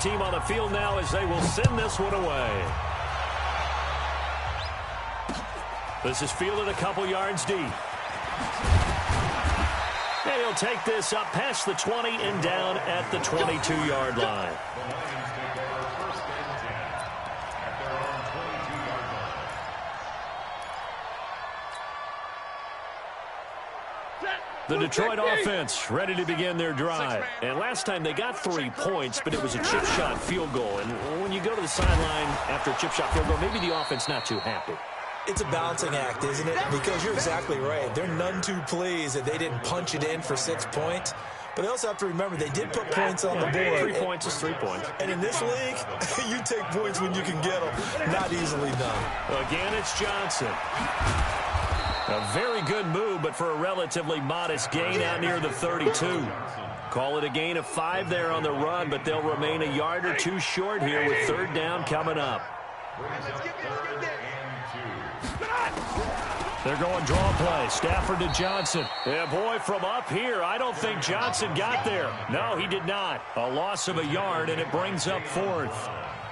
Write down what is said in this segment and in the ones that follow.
team on the field now as they will send this one away. This is fielded a couple yards deep. And he'll take this up past the 20 and down at the 22-yard line. The Detroit offense ready to begin their drive. And last time they got 3 points, but it was a chip shot field goal. And when you go to the sideline after a chip shot field goal, maybe the offense not too happy. It's a balancing act, isn't it? Because you're exactly right. They're none too pleased that they didn't punch it in for 6 points. But they also have to remember they did put points on the board. 3 points is 3 points. And in this league, you take points when you can get them. Not easily done. Again, it's Johnson. A very good move, but for a relatively modest gain out near the 32. Call it a gain of 5 there on the run, but they'll remain a yard or 2 short here with 3rd down coming up. They're going draw play. Stafford to Johnson. Yeah, boy, from up here, I don't think Johnson got there. No, he did not. A loss of a yard, and it brings up 4th.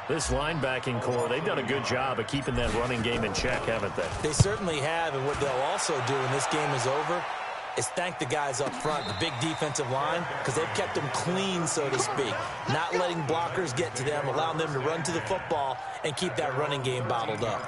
This linebacking core, they've done a good job of keeping that running game in check, haven't they? They certainly have, and what they'll also do when this game is over is thank the guys up front, the big defensive line, because they've kept them clean, so to speak. Not letting blockers get to them, allowing them to run to the football and keep that running game bottled up.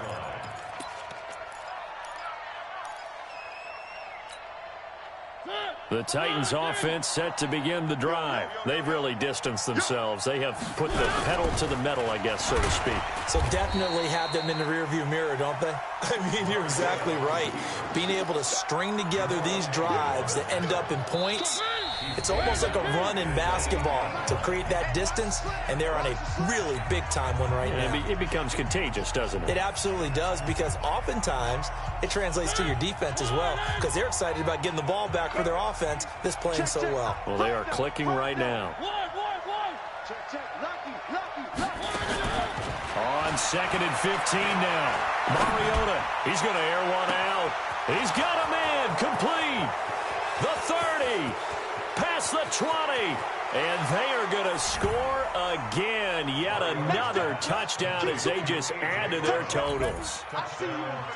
The Titans offense set to begin the drive. They've really distanced themselves. They have put the pedal to the metal, I guess, so to speak. So definitely have them in the rearview mirror, don't they? I mean, you're exactly right. Being able to string together these drives that end up in points, it's almost like a run in basketball to create that distance, and they're on a really big-time one right now. It becomes contagious, doesn't it? It absolutely does, because oftentimes it translates to your defense as well, because they're excited about getting the ball back for their offense that's playing so well. Well, they are clicking right now. On 2nd and 15 now. Mariota, he's going to air one out. He's got a man complete. The 30. Past the 20, and they are going to score again. Yet another touchdown as they just add to their totals.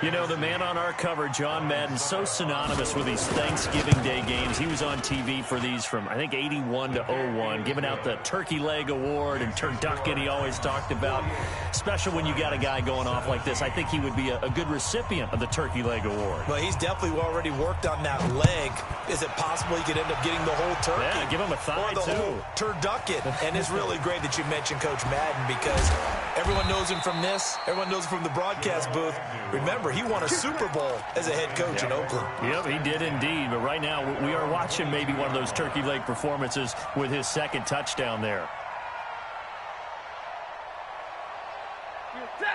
You know, the man on our cover, John Madden, so synonymous with these Thanksgiving Day games. He was on TV for these from, I think, 81 to 01, giving out the Turkey Leg Award and turducken he always talked about. Special when you got a guy going off like this. I think he would be a good recipient of the Turkey Leg Award. Well, he's definitely already worked on that leg. Is it possible he could end up getting the whole turkey? Yeah, give him a thigh, or the too. Whole turducken. And it's really great that you mentioned Coach Madden, because everyone knows him from this. Everyone knows him from the broadcast booth. Remember, he won a Super Bowl as a head coach in Oakland. Yep, he did indeed. But right now, we are watching maybe one of those turkey leg performances with his 2nd touchdown there.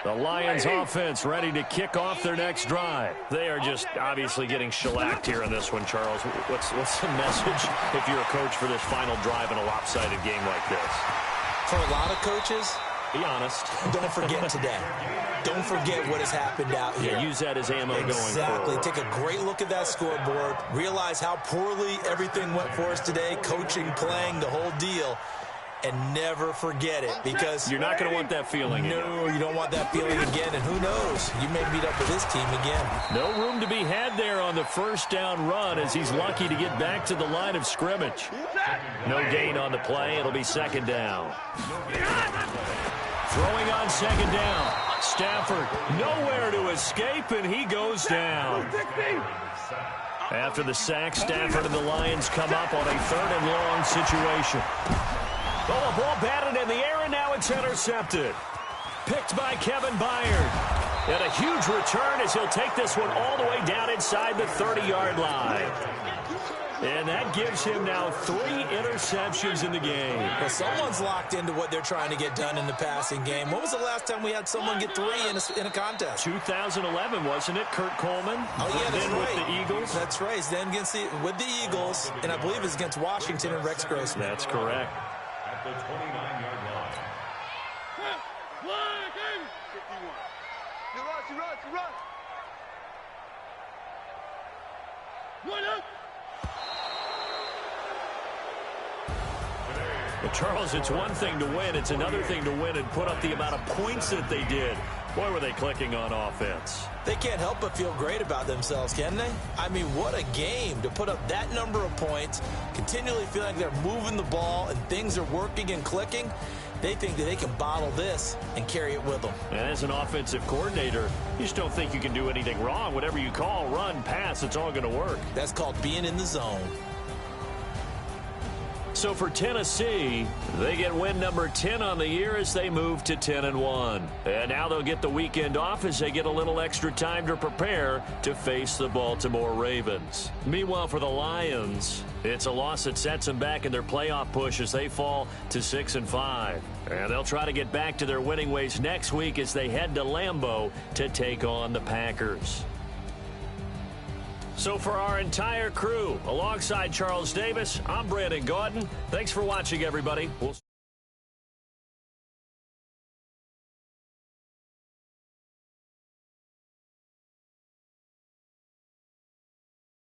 The Lions offense ready to kick off their next drive. They are just obviously getting shellacked here in this one, Charles. What's the message if you're a coach for this final drive in a lopsided game like this? For a lot of coaches, be honest. Don't forget today. Don't forget what has happened out here. Yeah, use that as ammo going forward. Exactly. Take a great look at that scoreboard. Realize how poorly everything went for us today. Coaching, playing, the whole deal. And never forget it, because you're not going to want that feeling again. No, you don't want that feeling again. And who knows? You may meet up with this team again. No room to be had there on the 1st down run, as he's lucky to get back to the line of scrimmage. No gain on the play. It'll be 2nd down. Throwing on 2nd down. Stafford nowhere to escape, and he goes down. After the sack, Stafford and the Lions come up on a 3rd and long situation. Oh, the ball batted in the air, and now it's intercepted. Picked by Kevin Byard. And a huge return as he'll take this one all the way down inside the 30-yard line. And that gives him now 3 interceptions in the game. Well, someone's locked into what they're trying to get done in the passing game. When was the last time we had someone get 3 in a contest? 2011, wasn't it? Kurt Coleman. Oh, yeah, that's right. With the Eagles. That's right. Then with the Eagles, and I believe it's against Washington and Rex Grossman. That's correct. At the 29-yard line. But Charles, it's one thing to win. It's another thing to win and put up the amount of points that they did. Boy, were they clicking on offense. They can't help but feel great about themselves, can they? I mean, what a game to put up that number of points, continually feeling like they're moving the ball and things are working and clicking. They think that they can bottle this and carry it with them. And as an offensive coordinator, you just don't think you can do anything wrong. Whatever you call, run, pass, it's all going to work. That's called being in the zone. So for Tennessee, they get win number 10 on the year as they move to 10-1. And now they'll get the weekend off as they get a little extra time to prepare to face the Baltimore Ravens. Meanwhile, for the Lions, it's a loss that sets them back in their playoff push as they fall to 6-5. And they'll try to get back to their winning ways next week as they head to Lambeau to take on the Packers. So for our entire crew, alongside Charles Davis, I'm Brandon Gaudin. Thanks for watching, everybody.